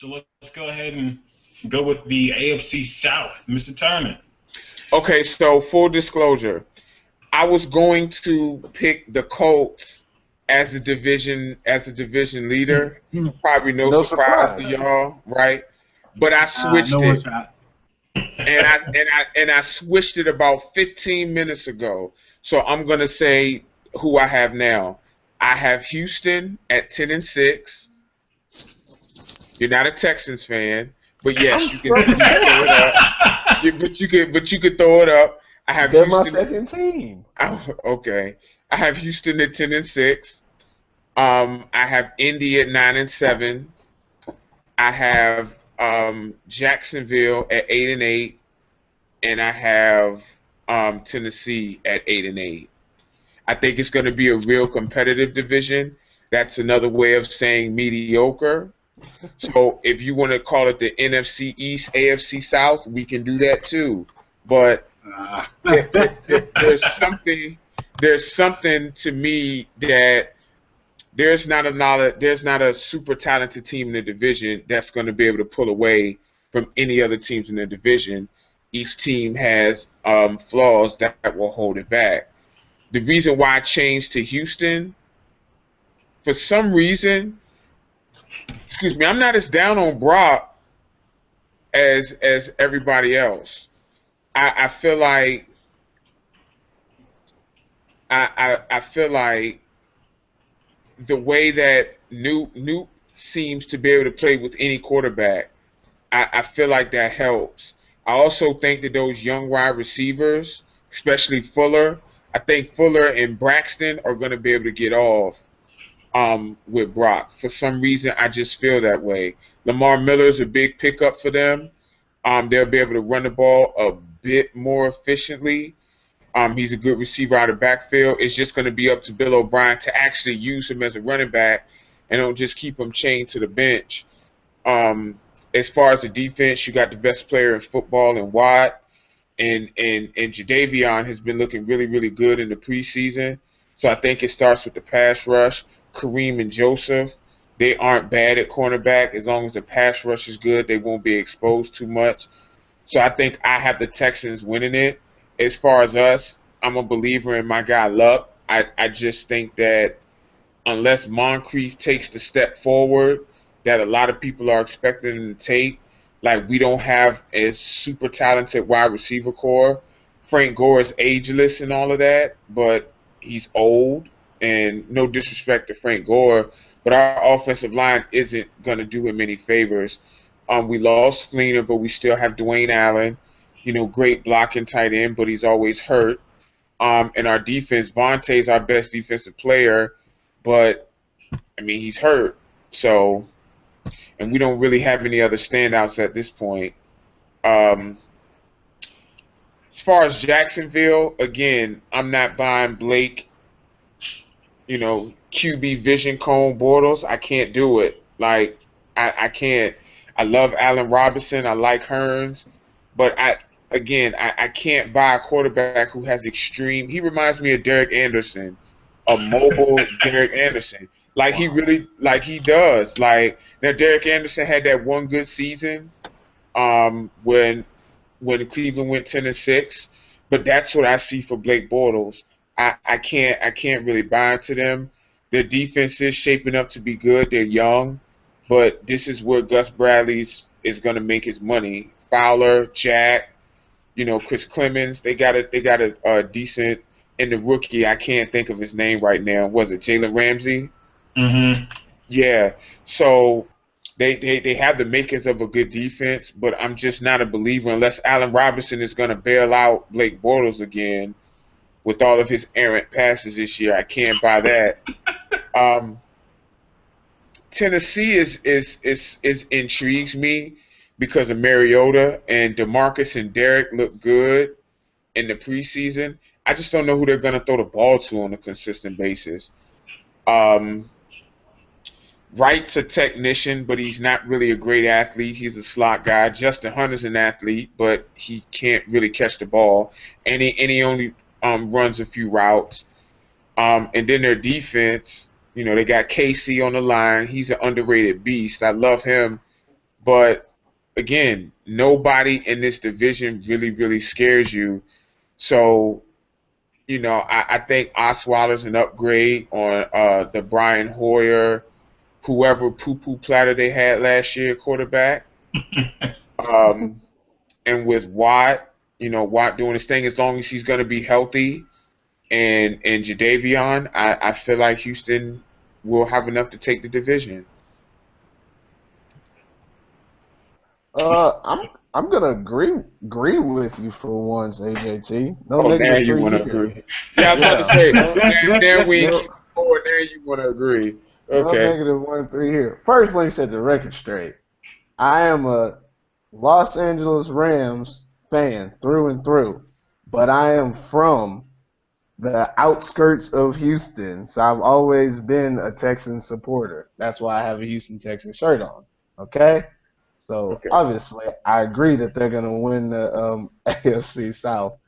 So let's go ahead and go with the AFC South, Mr. Turner. Okay, so full disclosure, I was going to pick the Colts as a division leader. Probably no No surprise to surprise. y'all, right? But I switched No it, one's hot. and I switched it about 15 minutes ago. So I'm gonna say who I have now. I have Houston at 10-6. You're not a Texans fan, but yes, you can throw it up. But you could throw it up. I have They're my Houston. second team. Oh, okay. I have Houston at 10-6. I have Indy at 9-7. I have Jacksonville at 8-8, and I have Tennessee at 8-8. I think it's going to be a real competitive division. That's another way of saying mediocre. So if you want to call it the NFC East, AFC South, we can do that too. But there's something to me that there's not a super talented team in the division that's going to be able to pull away from any other teams in the division. Each team has flaws that will hold it back. The reason why I changed to Houston, for some reason, excuse me, I'm not as down on Brock as everybody else. I feel like I feel like the way that Newt seems to be able to play with any quarterback, I feel like that helps. I also think that those young wide receivers, especially Fuller, I think Fuller and Braxton are going to be able to get off with Brock. For some reason, I just feel that way. Lamar Miller is a big pickup for them. They'll be able to run the ball a bit more efficiently. He's a good receiver out of backfield. It's just going to be up to Bill O'Brien to actually use him as a running back and don't just keep him chained to the bench. As far as the defense, you got the best player in football in Watt, and Jadeveon has been looking really, really good in the preseason. So I think it starts with the pass rush. Kareem and Joseph, they aren't bad at cornerback. As long as the pass rush is good, they won't be exposed too much. So I think I have the Texans winning it. As far as us, I'm a believer in my guy Luck. I just think that unless Moncrief takes the step forward that a lot of people are expecting him to take, like we don't have a super talented wide receiver core. Frank Gore is ageless and all of that, but he's old. And no disrespect to Frank Gore, but our offensive line isn't going to do him any favors. We lost Fleener, but we still have Dwayne Allen, great blocking tight end, but he's always hurt. And our defense, Vontae's our best defensive player, but, he's hurt. So, and we don't really have any other standouts at this point. As far as Jacksonville, again, I'm not buying Blake, QB vision cone Bortles. I can't do it. Like, I can't. I love Allen Robinson. I like Hearns. But I can't buy a quarterback who has extreme. He reminds me of Derek Anderson, a mobile Derek Anderson. Like he does. Like now, Derek Anderson had that one good season, when Cleveland went 10-6. But that's what I see for Blake Bortles. I can't really buy into them. Their defense is shaping up to be good. They're young, but this is where Gus Bradley's is going to make his money. Fowler, Jack, Chris Clemens, they got a decent. And the rookie, I can't think of his name right now. Was it Jalen Ramsey? Mm-hmm. Yeah. So they have the makings of a good defense, but I'm just not a believer unless Allen Robinson is going to bail out Blake Bortles again with all of his errant passes this year. I can't buy that. Tennessee is intrigues me because of Mariota, and DeMarcus and Derek look good in the preseason. I just don't know who they're going to throw the ball to on a consistent basis. Wright's a technician, but he's not really a great athlete. He's a slot guy. Justin Hunter's an athlete, but he can't really catch the ball, and he only runs a few routes. And then their defense, they got Casey on the line. He's an underrated beast. I love him. But again, nobody in this division really, really scares you. So, I think Osweiler's an upgrade on the Brian Hoyer, whoever poo-poo platter they had last year, quarterback. Um, and with Watt, Watt doing his thing, as long as he's going to be healthy, and Jadeveon, I feel like Houston will have enough to take the division. I'm gonna agree with you for once, AJT. No Oh, now negative you three want to here. agree? Yeah, I was about to Yeah. say. No, Now we no, keep going. Now you want to agree? no Okay. negative 1-3 here. First, let me set the record straight. I am a Los Angeles Rams fan through and through, but I am from the outskirts of Houston, so I've always been a Texans supporter. That's why I have a Houston Texans shirt on. Okay, so Okay. obviously I agree that they're gonna win the AFC South.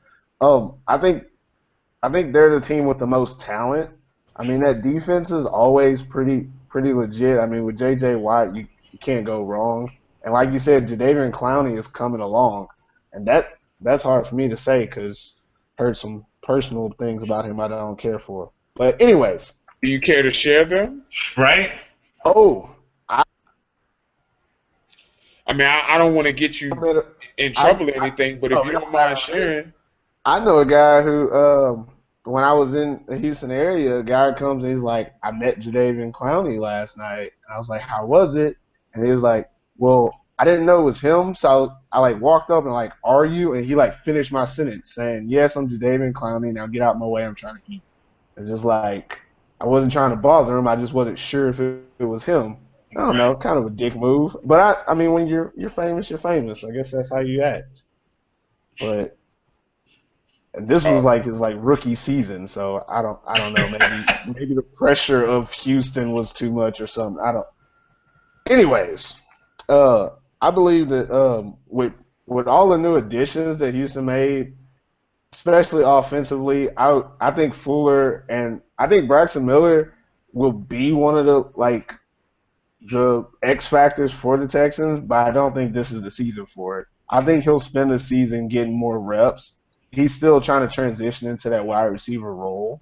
I think they're the team with the most talent. I mean that defense is always pretty legit. I mean with J.J. Watt, you can't go wrong. And like you said, Jadeveon Clowney is coming along, and that's hard for me to say because heard some personal things about him I don't care for. But anyways, Do you care to share them? Right? oh, I I mean, I don't want to get you met in I, trouble or I anything, but if oh you no, don't mind sharing, I know a guy who, when I was in the Houston area, a guy comes and he's like, I met Jadeveon Clowney last night. And I was like, how was it? And he was like, well, I didn't know it was him. So I like walked up and like, are you? And he like finished my sentence saying, yes, I'm Jadeveon Clowney. Now get out my way. I'm trying to eat. It's just like, I wasn't trying to bother him. I just wasn't sure if it was him. I don't Right. know, kind of a dick move. But I mean, when you're famous, you're famous. I guess that's how you act. But and this uh, was like his like rookie season, so I don't know. Maybe the pressure of Houston was too much or something. I don't. Anyways, uh, I believe that with all the new additions that Houston made, especially offensively, I think Fuller and I think Braxton Miller will be one of the X factors for the Texans, but I don't think this is the season for it. I think he'll spend the season getting more reps. He's still trying to transition into that wide receiver role.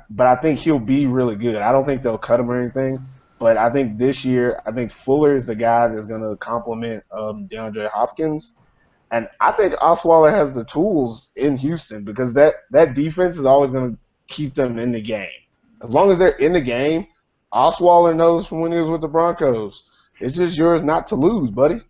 But I think he'll be really good. I don't think they'll cut him or anything. But I think this year, I think Fuller is the guy that's going to complement DeAndre Hopkins. And I think Osweiler has the tools in Houston because that defense is always going to keep them in the game. As long as they're in the game, Osweiler knows from when he was with the Broncos. It's just yours not to lose, buddy.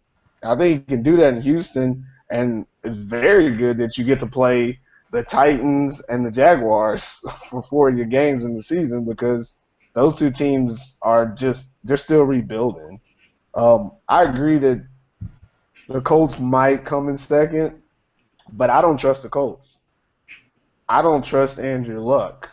I think you can do that in Houston, and it's very good that you get to play the Titans and the Jaguars for 4 of your games in the season because those two teams are just they're still rebuilding. I agree that the Colts might come in second, but I don't trust the Colts. I don't trust Andrew Luck.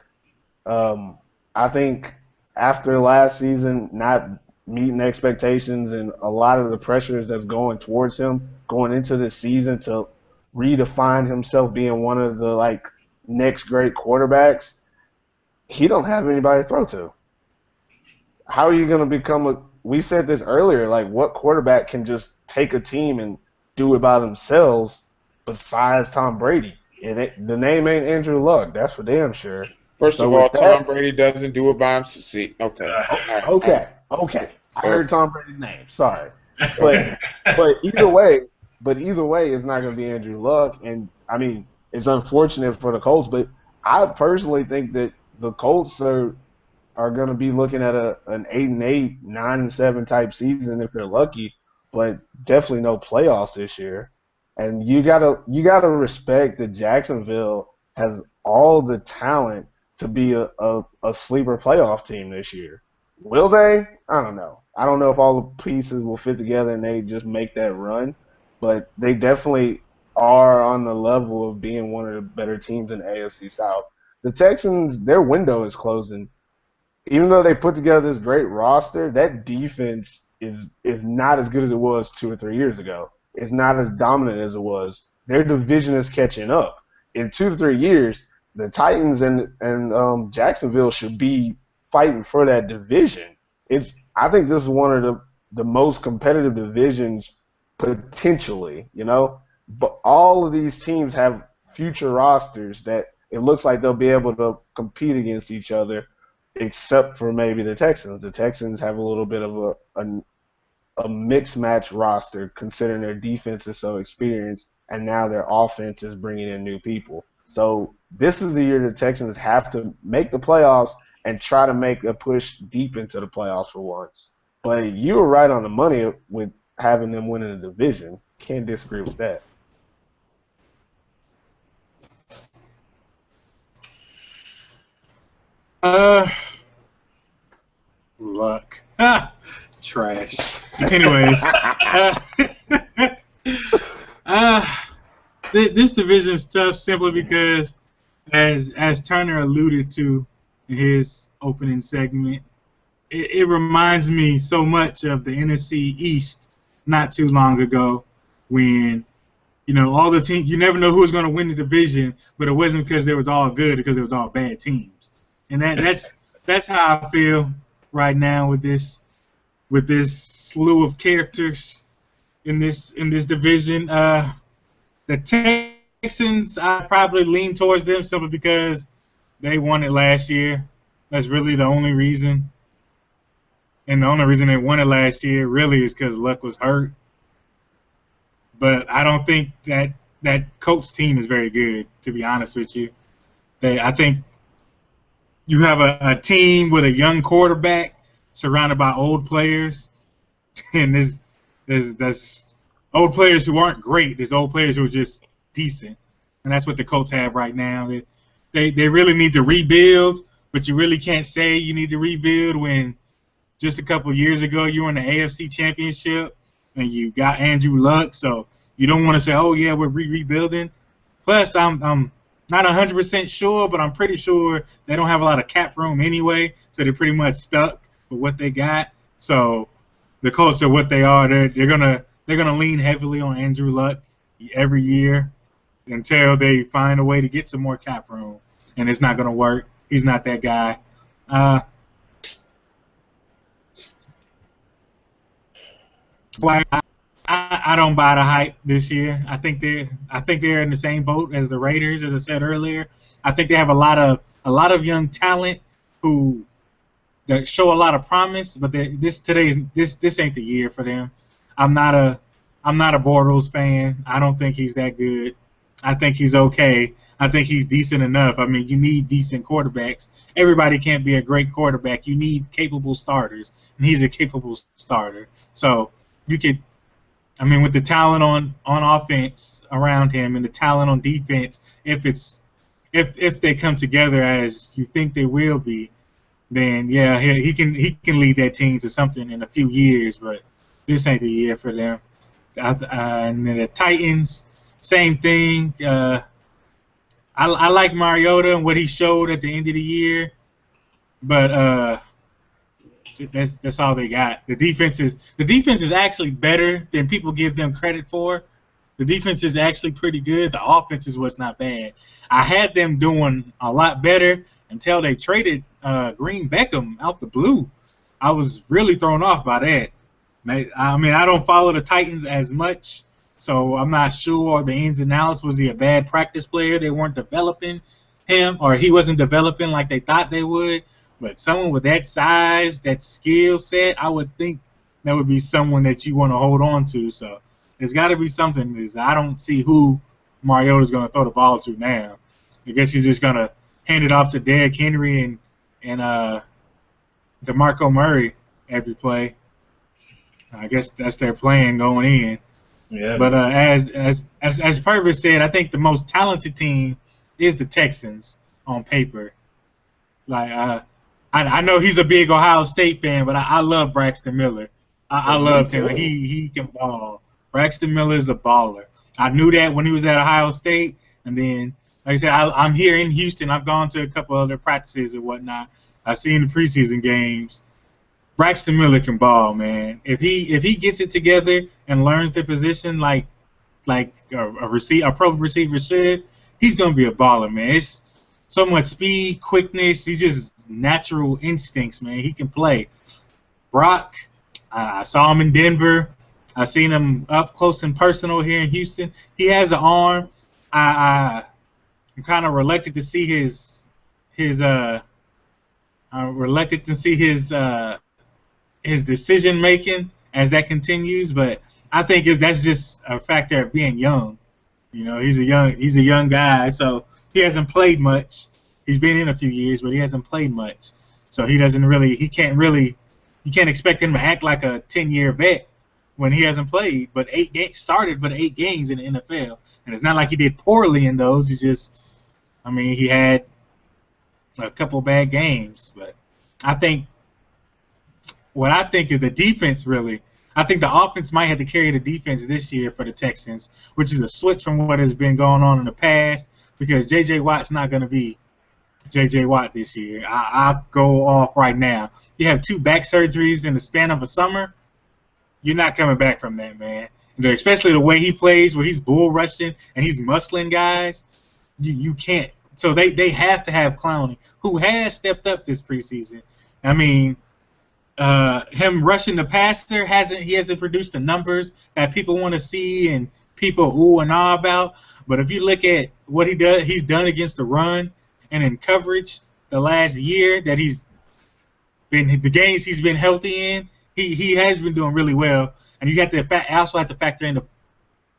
Um, I think after last season not meeting expectations and a lot of the pressures that's going towards him going into the season to redefine himself being one of the like next great quarterbacks, he don't have anybody to throw to. How are you going to become a? We said this earlier. Like, what quarterback can just take a team and do it by themselves besides Tom Brady? The name ain't Andrew Luck. That's for damn sure. first So of all, with Tom that, Brady doesn't do it by himself. See, okay, Uh, all right, all right, okay. I uh, heard Tom Brady's name. Sorry, but okay. but either way, it's not going to be Andrew Luck. And I mean, it's unfortunate for the Colts, but I personally think that the Colts are going to be looking at an 8-8, 9-7 type season if they're lucky, but definitely no playoffs this year. And you gotta respect that Jacksonville has all the talent to be a sleeper playoff team this year. Will they? I don't know. I don't know if all the pieces will fit together and they just make that run, but they definitely are on the level of being one of the better teams in the AFC South. The Texans, their window is closing. Even though they put together this great roster, that defense is not as good as it was 2 or 3 years ago. It's not as dominant as it was. Their division is catching up. In 2 to 3 years, the Titans and Jacksonville should be fighting for that division. It's I think this is one of the most competitive divisions potentially, you know. But all of these teams have future rosters that it looks like they'll be able to compete against each other, except for maybe the Texans. The Texans have a little bit of a mixed match roster considering their defense is so experienced and now their offense is bringing in new people. So this is the year the Texans have to make the playoffs and try to make a push deep into the playoffs for once. But you were right on the money with having them winning the division. Can't disagree with that. Luck. Trash. Anyways, this division is tough simply because, as Turner alluded to in his opening segment, it reminds me so much of the NFC East not too long ago when, you know, all the teams, you never know who was going to win the division, but it wasn't because they was all good, because it was all bad teams. And that's how I feel right now with this slew of characters in this division. The Texans, I probably lean towards them simply because they won it last year. That's really the only reason. And the only reason they won it last year really is because Luck was hurt. But I don't think that Colts team is very good, to be honest with you. I think you have a team with a young quarterback surrounded by old players, and there's old players who aren't great. There's old players who are just decent, and that's what the Colts have right now. They really need to rebuild, but you really can't say you need to rebuild when just a couple of years ago you were in the AFC Championship and you got Andrew Luck, so you don't want to say, oh yeah, we're rebuilding. Plus, I'm not 100% sure, but I'm pretty sure they don't have a lot of cap room anyway, so they're pretty much stuck with what they got. So the Colts are what they are. They're gonna lean heavily on Andrew Luck every year until they find a way to get some more cap room, and it's not gonna work. He's not that guy. I don't buy the hype this year. I think they're in the same boat as the Raiders, as I said earlier. I think they have a lot of young talent that show a lot of promise, but this ain't the year for them. I'm not a Bortles fan. I don't think he's that good. I think he's okay. I think he's decent enough. I mean, you need decent quarterbacks. Everybody can't be a great quarterback. You need capable starters, and he's a capable starter. So you could, I mean, with the talent on offense around him and the talent on defense, if they come together as you think they will be, then yeah, he can lead that team to something in a few years. But this ain't the year for them. And then the Titans, same thing. I like Mariota and what he showed at the end of the year, but that's all they got. The defense is actually better than people give them credit for. The defense is actually pretty good. The offense is what's not bad. I had them doing a lot better until they traded Green Beckham out the blue. I was really thrown off by that. I mean, I don't follow the Titans as much, so I'm not sure the ins and outs. Was he a bad practice player? They weren't developing him, or he wasn't developing like they thought they would. But someone with that size, that skill set, I would think that would be someone that you want to hold on to. So there's got to be something. Because I don't see who Mariota's going to throw the ball to now. I guess he's just going to hand it off to Derrick Henry and DeMarco Murray every play. I guess that's their plan going in. Yeah. But as Purvis said, I think the most talented team is the Texans on paper. Like I know he's a big Ohio State fan, but I love Braxton Miller. I loved him. He can ball. Braxton Miller is a baller. I knew that when he was at Ohio State, and then, like I said, I'm here in Houston. I've gone to a couple other practices and whatnot. I've seen the preseason games. Braxton Miller can ball, man. If he gets it together and learns the position like a pro receiver should, he's gonna be a baller, man. It's so much speed, quickness. He's just natural instincts, man. He can play. Brock, I saw him in Denver. I've seen him up close and personal here in Houston. He has an arm. I'm kind of reluctant to see his decision making as that continues, but I think that's just a factor of being young. You know, he's a young guy, so he hasn't played much. He's been in a few years, but he hasn't played much. So you can't expect him to act like a 10-year vet when he hasn't played, but 8 games in the NFL. And it's not like he did poorly in those. He had a couple bad games, but I think is the defense really. I think the offense might have to carry the defense this year for the Texans, which is a switch from what has been going on in the past because J.J. Watt's not going to be J.J. Watt this year. I'll go off right now. You have 2 back surgeries in the span of a summer. You're not coming back from that, man. Especially the way he plays, where he's bull rushing and he's muscling guys. You can't. So they have to have Clowney, who has stepped up this preseason. I mean, him rushing the passer hasn't produced the numbers that people want to see and people ooh and ah about. But if you look at what he's done against the run and in coverage the last year that the games he's been healthy in, he has been doing really well. And you also have to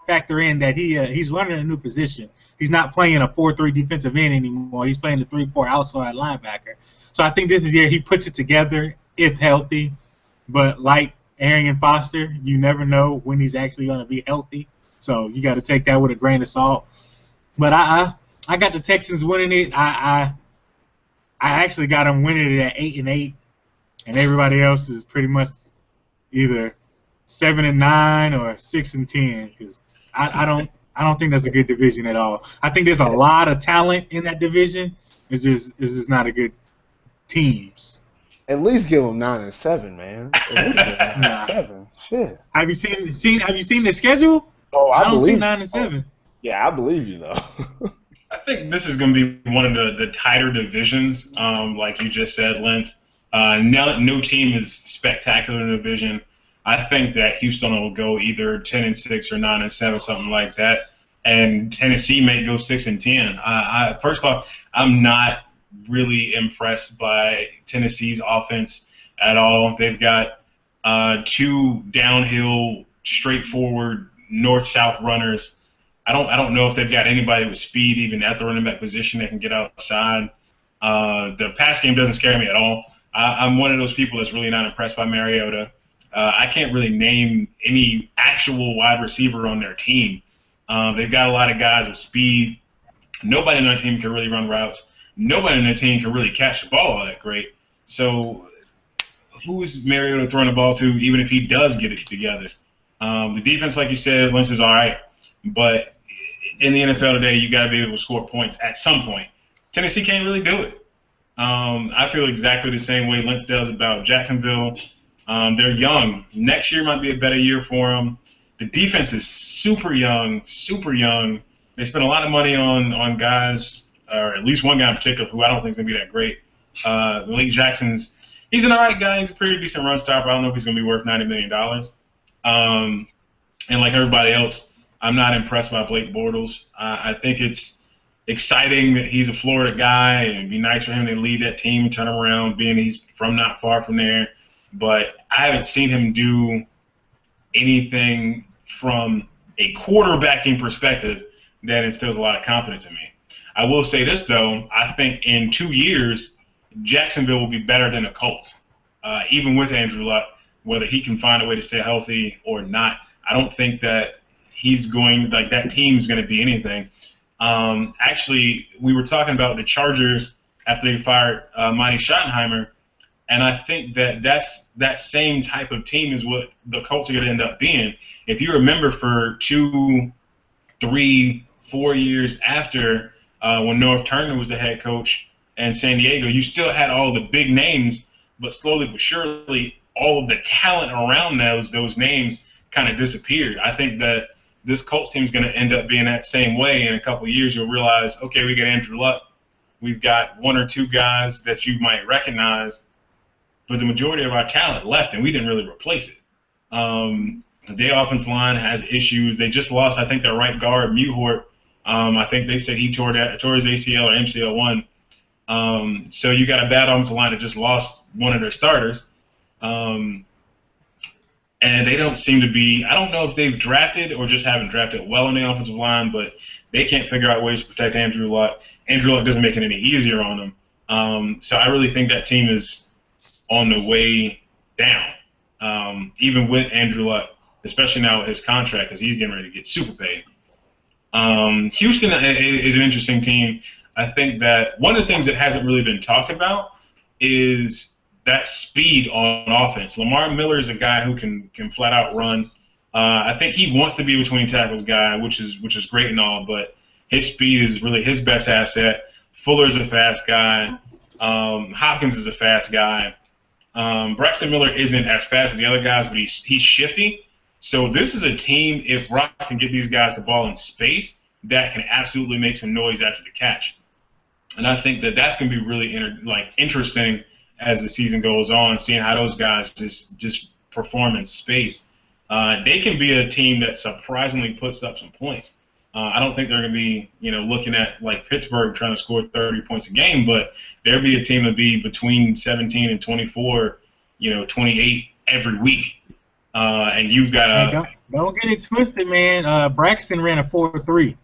factor in that he's learning a new position. He's not playing a 4-3 defensive end anymore. He's playing a 3-4 outside linebacker. So I think this is the year he puts it together if healthy. But like Arian Foster, you never know when he's actually going to be healthy. So you got to take that with a grain of salt. But I got the Texans winning it. I actually got them winning it at 8-8, and everybody else is pretty much either 7-9 or 6-10 because I don't think that's a good division at all. I think there's a lot of talent in that division. It's just not a good teams. At least give them 9-7, man. At least give them 9-7. Shit. Have you seen the schedule? Oh, I don't see believe 9-7. Yeah, I believe you though. I think this is going to be one of the tighter divisions, like you just said, Lent. No team is spectacular in the division. I think that Houston will go either 10-6 or 9-7, something like that, and Tennessee may go 6-10. First off, I'm not really impressed by Tennessee's offense at all. They've got 2 downhill, straightforward north-south runners. I don't know if they've got anybody with speed even at the running back position that can get outside. The pass game doesn't scare me at all. I'm one of those people that's really not impressed by Mariota. I can't really name any actual wide receiver on their team. They've got a lot of guys with speed. Nobody on their team can really run routes. Nobody on their team can really catch the ball all that great. So who is Mariota throwing the ball to, even if he does get it together? The defense, like you said, Lynch is all right. But in the NFL today, you got to be able to score points at some point. Tennessee can't really do it. I feel exactly the same way Lynch does about Jacksonville. They're young. Next year might be a better year for them. The defense is super young, super young. They spend a lot of money on guys, or at least one guy in particular, who I don't think is going to be that great. Malik Jackson's, he's an all right guy. He's a pretty decent run stopper. I don't know if he's going to be worth $90 million. And like everybody else, I'm not impressed by Blake Bortles. I think it's exciting that he's a Florida guy, and it'd be nice for him to lead that team and turn around, being he's from not far from there. But I haven't seen him do anything from a quarterbacking perspective that instills a lot of confidence in me. I will say this, though. I think in 2 years, Jacksonville will be better than the Colts, even with Andrew Luck, whether he can find a way to stay healthy or not. I don't think that that team's going to be anything. Actually, we were talking about the Chargers after they fired Monty Schottenheimer, and I think that same type of team is what the Colts are going to end up being. If you remember, for 2, 3, 4 years after when North Turner was the head coach in San Diego, you still had all the big names, but slowly but surely all of the talent around those names kind of disappeared. I think that this Colts team is going to end up being that same way. In a couple of years, you'll realize, okay, we got Andrew Luck. We've got 1 or 2 guys that you might recognize, but the majority of our talent left, and we didn't really replace it. Their offensive line has issues. They just lost, I think, their right guard, Muhort. I think they said he tore his ACL or MCL one. So you got a bad offensive line that just lost one of their starters. And they don't seem to be, I don't know if they've drafted or just haven't drafted well in the offensive line, but they can't figure out ways to protect Andrew Luck. Andrew Luck doesn't make it any easier on them. So I really think that team is on the way down, even with Andrew Luck, especially now with his contract, because he's getting ready to get super paid. Houston is an interesting team. I think that one of the things that hasn't really been talked about is that speed on offense. Lamar Miller is a guy who can flat out run. I think he wants to be between tackles guy, which is great and all, but his speed is really his best asset. Fuller's a fast guy. Hopkins is a fast guy. Braxton Miller isn't as fast as the other guys, but he's shifty. So this is a team, if Brock can get these guys the ball in space, that can absolutely make some noise after the catch. And I think that that's going to be really interesting as the season goes on, seeing how those guys just perform in space. They can be a team that surprisingly puts up some points. I don't think they're going to be, looking at like Pittsburgh trying to score 30 points a game, but they'll be a team to be between 17 and 24, 28 every week. And you've got Hey, don't get it twisted, man. Braxton ran a 4.3.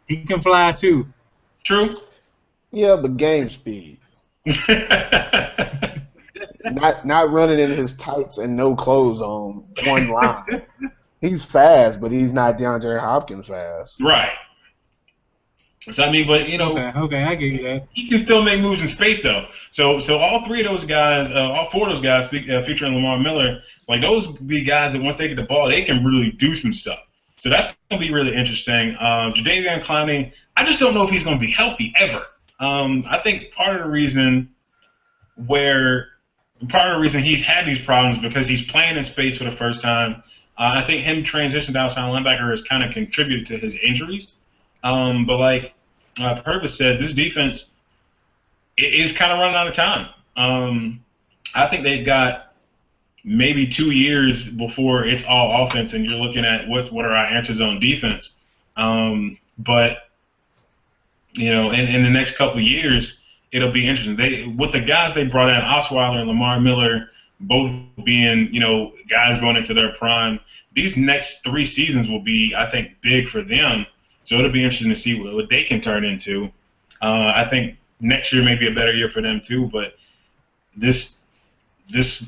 He can fly too. True. Yeah, but game speed. Not running in his tights and no clothes on one line. He's fast, but he's not DeAndre Hopkins fast. Right. So I mean, but Okay, I get you that. he can still make moves in space though. So all three of those guys, all four of those guys, featuring Lamar Miller, like those be guys that once they get the ball, they can really do some stuff. So that's going to be really interesting. Jadeveon Clowney, I just don't know if he's going to be healthy ever. I think part of the reason he's had these problems because he's playing in space for the first time. I think him transitioning to outside linebacker has kind of contributed to his injuries. But like Purvis said, this defense is kind of running out of time. I think they've got maybe 2 years before it's all offense, and you're looking at what are our answers on defense. But in the next couple of years, it'll be interesting. With the guys they brought in, Osweiler and Lamar Miller, both being guys going into their prime, these next 3 seasons will be, I think, big for them. So it'll be interesting to see what they can turn into. I think next year may be a better year for them too. But this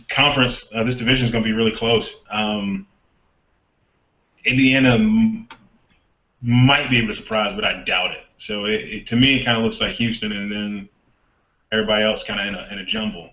conference, this division is going to be really close. Indiana might be able to surprise, but I doubt it. So to me, it kind of looks like Houston, and then everybody else kind of in a jumble.